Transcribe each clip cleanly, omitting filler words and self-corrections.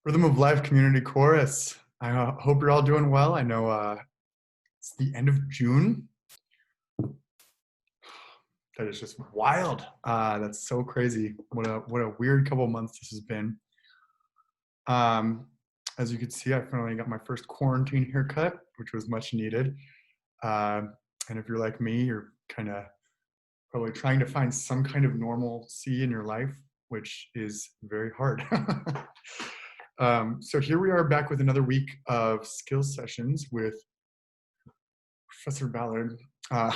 Rhythm of Life Community Chorus. I hope you're all doing well. I know it's the end of June. That is just wild. That's so crazy. What a weird couple of months this has been. Um, as you can see, I finally got my first quarantine haircut, which was much needed. And if you're like me, you're kind of probably trying to find some kind of normalcy in your life, which is very hard. So here we are back with another week of skills sessions with Professor Ballard. Uh,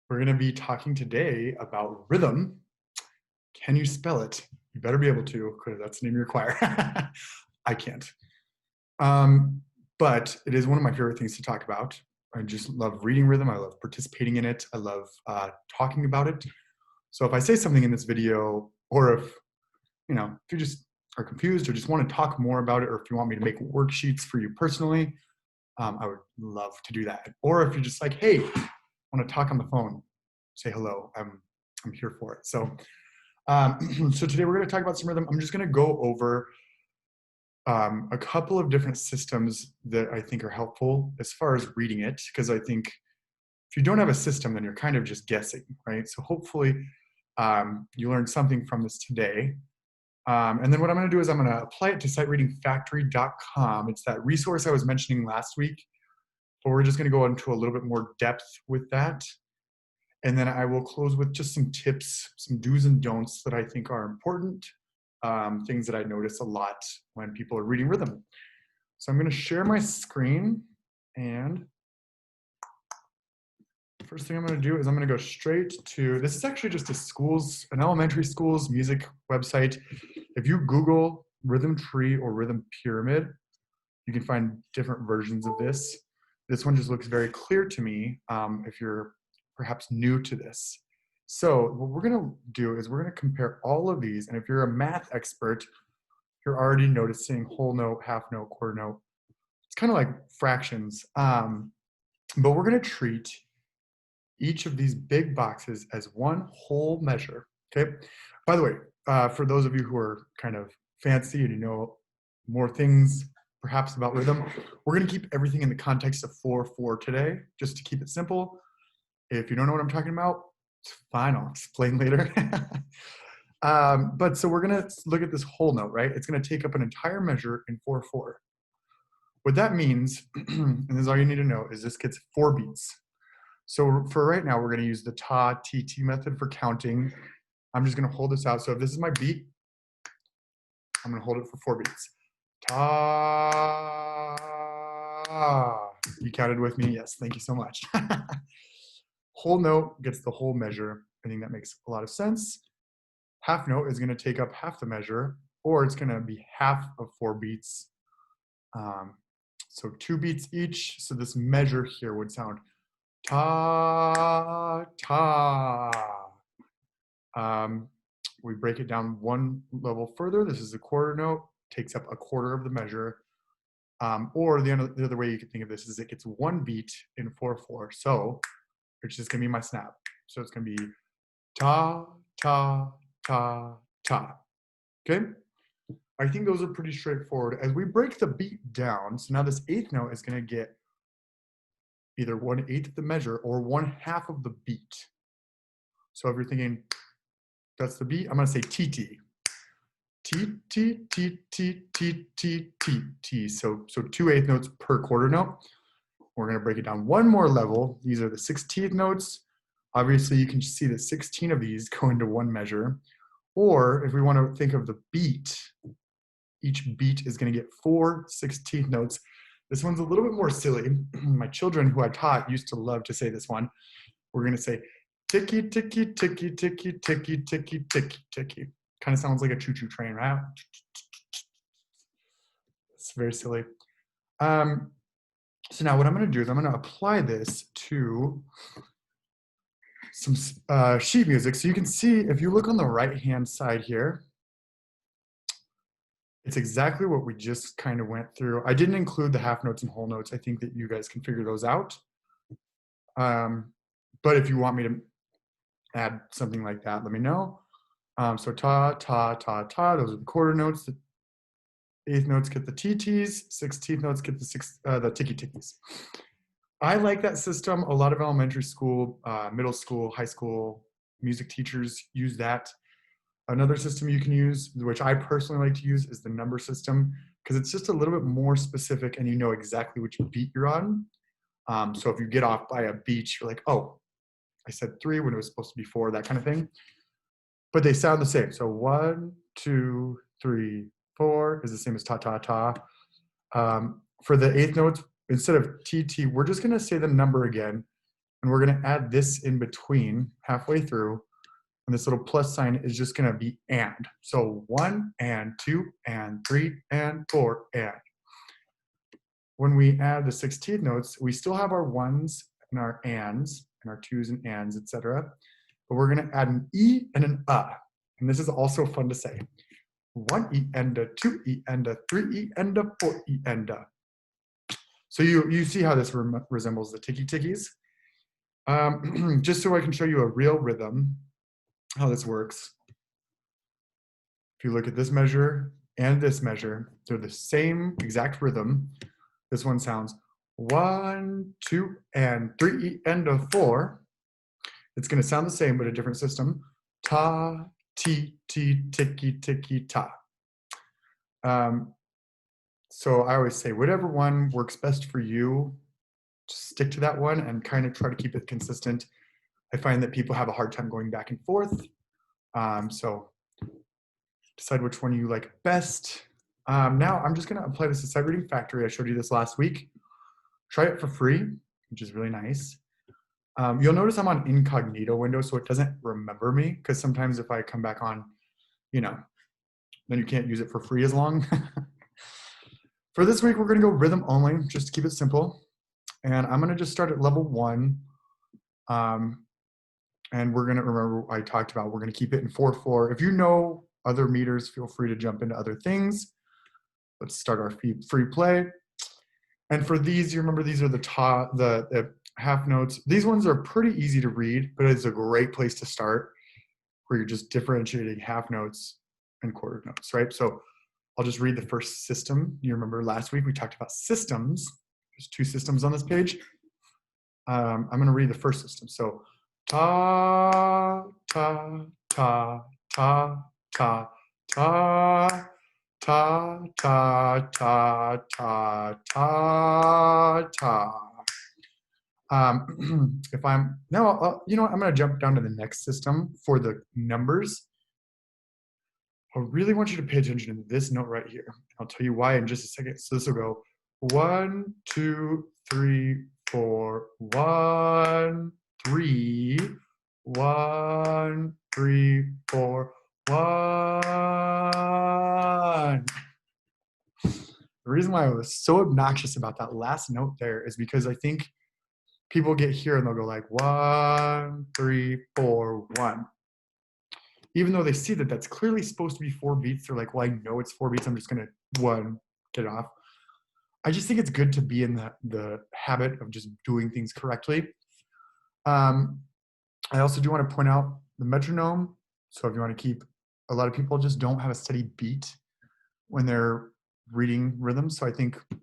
we're going to be talking today about rhythm. Can you spell it? You better be able to, because that's the name you require. I can't. But it is one of my favorite things to talk about. I just love reading rhythm. I love participating in it. I love talking about it. So if I say something in this video, or if you just are confused or just want to talk more about it, or if you want me to make worksheets for you personally, I would love to do that. Or if you're just like, hey, I want to talk on the phone, say hello. I'm here for it. So, so today we're going to talk about some rhythm. I'm just going to go over a couple of different systems that I think are helpful as far as reading it, because I think if you don't have a system, then you're kind of just guessing, right? So hopefully you learned something from this today. And then what I'm going to do is I'm going to apply it to sitereadingfactory.com. It's that resource I was mentioning last week, but we're just going to go into a little bit more depth with that. And then I will close with just some tips, some do's and don'ts that I think are important, things that I notice a lot when people are reading rhythm. So I'm going to share my screen, and first thing I'm going to do is I'm going to go straight to, this is actually just an elementary school's music website. If you Google rhythm tree or rhythm pyramid, you can find different versions of this. This one just looks very clear to me if you're perhaps new to this. So what we're going to do is we're going to compare all of these. And if you're a math expert, you're already noticing whole note, half note, quarter note. It's kind of like fractions. But we're going to treat each of these big boxes as one whole measure. Okay. By the way, for those of you who are kind of fancy and you know more things perhaps about rhythm, we're going to keep everything in the context of 4/4 today, just to keep it simple. If you don't know what I'm talking about, it's fine. I'll explain later. But so we're going to look at this whole note, right? It's going to take up an entire measure in 4/4. What that means, and this is all you need to know, is this gets 4 beats. So for right now, we're going to use the ta, t, t method for counting. I'm just going to hold this out. So if this is my beat, I'm going to hold it for 4 beats. Ta. You counted with me? Yes, thank you so much. Whole note gets the whole measure. I think that makes a lot of sense. Half note is going to take up half the measure, or it's going to be half of 4 beats. So 2 beats each. So this measure here would sound ta, ta. We break it down one level further. This is a quarter note, takes up a quarter of the measure. Or the other way you could think of this is it gets 1 beat in 4/4. So it's just gonna be my snap. So it's gonna be ta, ta, ta, ta. Okay? I think those are pretty straightforward. As we break the beat down, so now this 8th note is gonna get either 1/8 of the measure or 1/2 of the beat. So if you're thinking that's the beat, I'm gonna say TT. T, T, T, T, T, T, T, T. So 2/8 notes per quarter note. We're gonna break it down one more level. These are the 16th notes. Obviously you can see that 16 of these go into one measure. Or if we wanna think of the beat, each beat is gonna get 4 16th notes. This one's a little bit more silly. My children who I taught used to love to say this one. We're gonna say ticky, ticky, ticky, ticky, ticky, ticky, ticky, ticky. Kind of sounds like a choo-choo train, right? It's very silly. So now what I'm gonna do is I'm gonna apply this to some sheet music. So you can see, if you look on the right-hand side here, it's exactly what we just kind of went through. I didn't include the half notes and whole notes. I think that you guys can figure those out. But if you want me to add something like that, let me know. So ta, ta, ta, ta, those are the quarter notes. eighth notes get the TTs, 16th notes get the ticky tickies. I like that system. A lot of elementary school, middle school, high school music teachers use that. Another system you can use, which I personally like to use, is the number system, because it's just a little bit more specific and you know exactly which beat you're on. So if you get off by a beat, you're like, oh, I said 3 when it was supposed to be 4, that kind of thing. But they sound the same. So 1, 2, 3, 4 is the same as ta ta ta. For the eighth notes, instead of TT, we're just going to say the number again, and we're going to add this in between halfway through. And this little plus sign is just going to be and. So 1 and 2 and 3 and 4 and. When we add the 16th notes, we still have our 1s and our ands and our 2s and ands, etc. But we're going to add an E and an And this is also fun to say. 1 E and a 2 E and a 3 E and a 4 E and a. So you see how this resembles the ticky tickies. Just so I can show you a real rhythm, how this works. If you look at this measure and this measure, they're the same exact rhythm. This one sounds 1, 2, and 3 E and a 4. It's going to sound the same, but a different system. Ta, ti, ti, ticky, ticky, ta. So I always say, whatever one works best for you, just stick to that one and kind of try to keep it consistent. I find that people have a hard time going back and forth. So decide which one you like best. Now I'm just going to apply this to Sight Reading Factory. I showed you this last week. Try it for free, which is really nice. You'll notice I'm on incognito window, so it doesn't remember me, because sometimes if I come back on, then you can't use it for free as long. For this week, we're going to go rhythm only, just to keep it simple. And I'm going to just start at level 1. And we're going to remember what I talked about. We're going to keep it in 4/4. If you know other meters, feel free to jump into other things. Let's start our free play. And for these, you remember these are the half notes. These ones are pretty easy to read, but it's a great place to start, where you're just differentiating half notes and quarter notes, right? So I'll just read the first system. You remember last week we talked about systems. There's 2 systems on this page. I'm going to read the first system. So ta, ta, ta, ta, ta, ta, ta, ta, ta, ta, ta, ta. If I'm now, you know what, I'm going to jump down to the next system for the numbers. I really want you to pay attention to this note right here. I'll tell you why in just a second. So this will go 1, 2, 3, 4, 1, 3, 1, 3, 4, 1. The reason why I was so obnoxious about that last note there is because I think people get here and they'll go like 1, 3, 4, 1. Even though they see that that's clearly supposed to be 4 beats, they're like, well, I know it's 4 beats. I'm just going to 1, get it off. I just think it's good to be in the habit of just doing things correctly. I also do want to point out the metronome. So if you want to keep, a lot of people just don't have a steady beat when they're reading rhythms. So I think you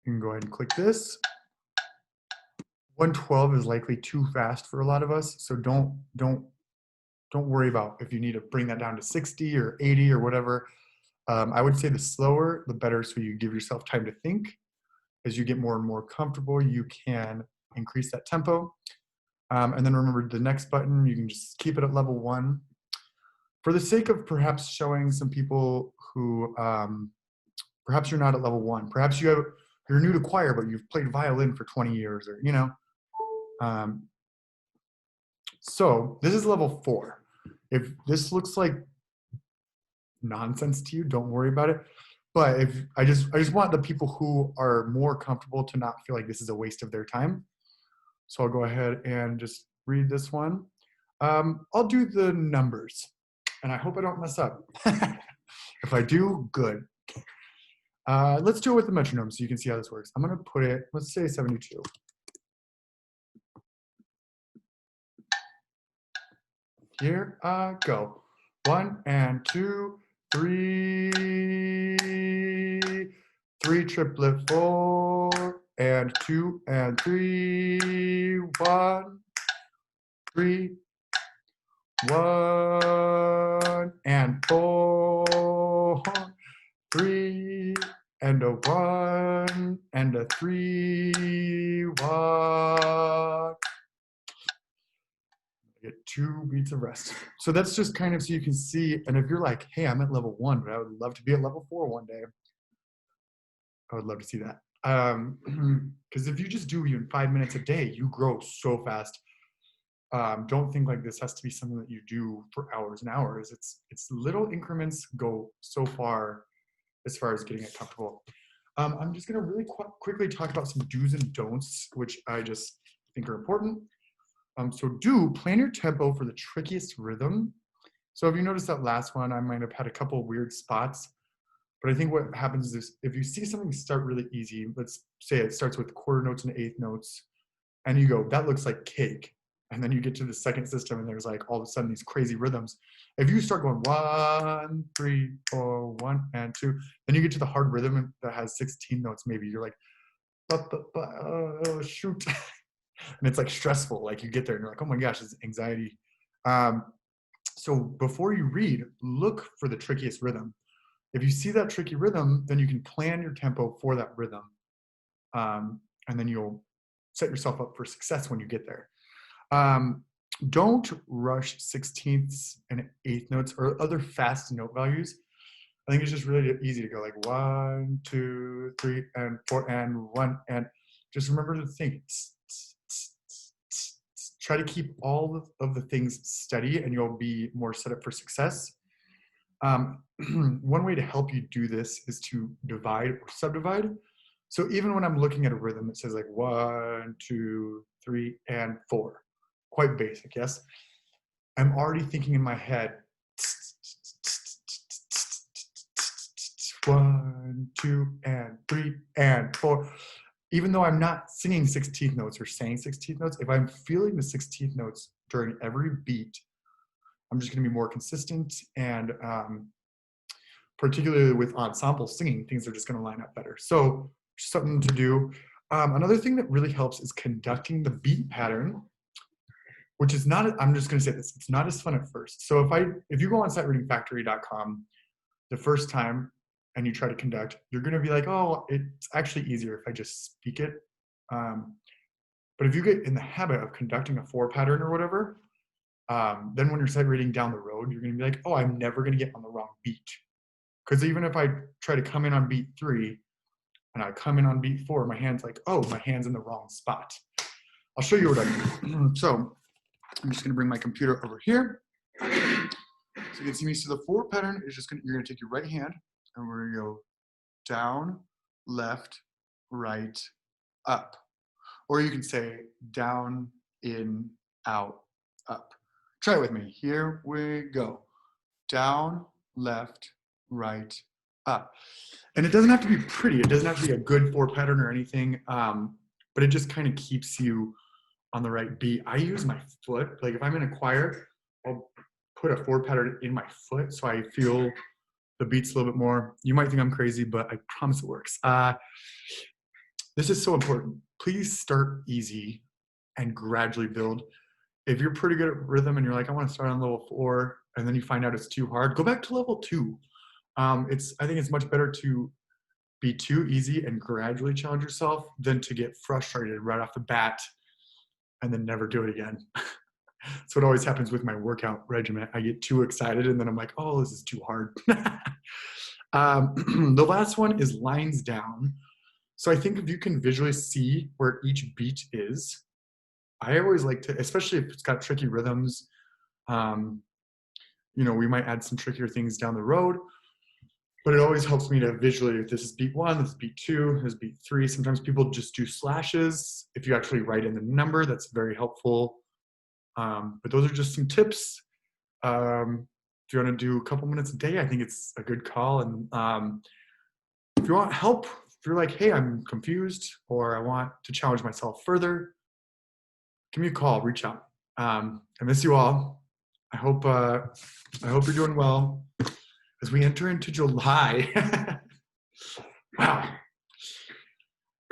can go ahead and click this. 112 is likely too fast for a lot of us. So don't worry about if you need to bring that down to 60 or 80 or whatever. I would say the slower, the better, so you give yourself time to think. As you get more and more comfortable, you can increase that tempo. And then remember the next button, you can just keep it at level 1. For the sake of perhaps showing some people who, perhaps you're not at level 1, perhaps you're new to choir, but you've played violin for 20 years or, so this is level 4. If this looks like nonsense to you, don't worry about it. But if I just want the people who are more comfortable to not feel like this is a waste of their time. So I'll go ahead and just read this one. I'll do the numbers, and I hope I don't mess up. If I do, good. Let's do it with the metronome so you can see how this works. I'm going to put it, let's say 72. Here I go. 1 and 2, 3, 3 triplet 4 and 2 and 3, 1, 3, 1 and 4, 3 and a 1 and a 3, 1. Get 2 beats of rest. So that's just kind of so you can see, and if you're like, hey, I'm at level 1, but I would love to be at level 4 one day, I would love to see that. Because if you just do even 5 minutes a day, you grow so fast. Don't think like this has to be something that you do for hours and hours. It's little increments go so far as getting it comfortable. I'm just going to really quickly talk about some do's and don'ts, which I just think are important. So plan your tempo for the trickiest rhythm. So if you notice that last one, I might have had a couple weird spots, but I think what happens is if you see something start really easy, let's say it starts with quarter notes and eighth notes, and you go, that looks like cake. And then you get to the second system and there's like all of a sudden these crazy rhythms. If you start going 1, 3, 4, 1 and 2, then you get to the hard rhythm that has 16 notes maybe. You're like, oh, shoot. And it's like stressful. Like you get there and you're like, oh my gosh, it's anxiety. So before you read, look for the trickiest rhythm. If you see that tricky rhythm, then you can plan your tempo for that rhythm. And then you'll set yourself up for success when you get there. Don't rush 16ths and eighth notes or other fast note values. I think it's just really easy to go like 1, 2, 3, and 4, and 1, and just remember to think. Try to keep all of the things steady and you'll be more set up for success. One way to help you do this is to divide or subdivide. So even when I'm looking at a rhythm, it says like 1, 2, 3, and 4. Quite basic, yes? I'm already thinking in my head, 1, 2, and 3, and 4. Even though I'm not singing 16th notes or saying 16th notes, if I'm feeling the 16th notes during every beat, I'm just going to be more consistent, and particularly with ensemble singing, things are just going to line up better. So something to do. Another thing that really helps is conducting the beat pattern, which is not, I'm just going to say this, it's not as fun at first. So if you go on sightreadingfactory.com the first time and you try to conduct, you're going to be like, oh, it's actually easier if I just speak it. But if you get in the habit of conducting a 4 pattern or whatever, then when you're sight reading down the road, you're going to be like, oh, I'm never going to get on the wrong beat. Because even if I try to come in on beat 3 and I come in on beat 4, my hand's like, oh, my hand's in the wrong spot. I'll show you what I mean. So I'm just going to bring my computer over here. So you can see me. So the 4 pattern is just you're going to take your right hand and we're going to go down, left, right, up. Or you can say down, in, out, up. Try it with me. Here we go. Down, left, right, up. And it doesn't have to be pretty. It doesn't have to be a good 4 pattern or anything, but it just kind of keeps you on the right beat. I use my foot. Like if I'm in a choir, I'll put a 4 pattern in my foot so I feel the beats a little bit more. You might think I'm crazy, but I promise it works. This is so important. Please start easy and gradually build. If you're pretty good at rhythm and you're like, I want to start on level 4, and then you find out it's too hard, go back to level 2. I think it's much better to be too easy and gradually challenge yourself than to get frustrated right off the bat and then never do it again. So it always happens with my workout regimen. I get too excited and then I'm like, oh, this is too hard. The last one is lines down. So I think if you can visually see where each beat is, I always like to, especially if it's got tricky rhythms, we might add some trickier things down the road, but it always helps me to visually, if this is beat 1, this is beat 2, this is beat 3. Sometimes people just do slashes. If you actually write in the number, that's very helpful. But those are just some tips. If you want to do a couple minutes a day, I think it's a good call. And if you want help, if you're like, hey, I'm confused or I want to challenge myself further, give me a call, reach out. I miss you all. I hope you're doing well as we enter into July. Wow.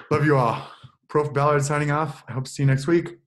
Love you all. Prof. Ballard signing off. I hope to see you next week.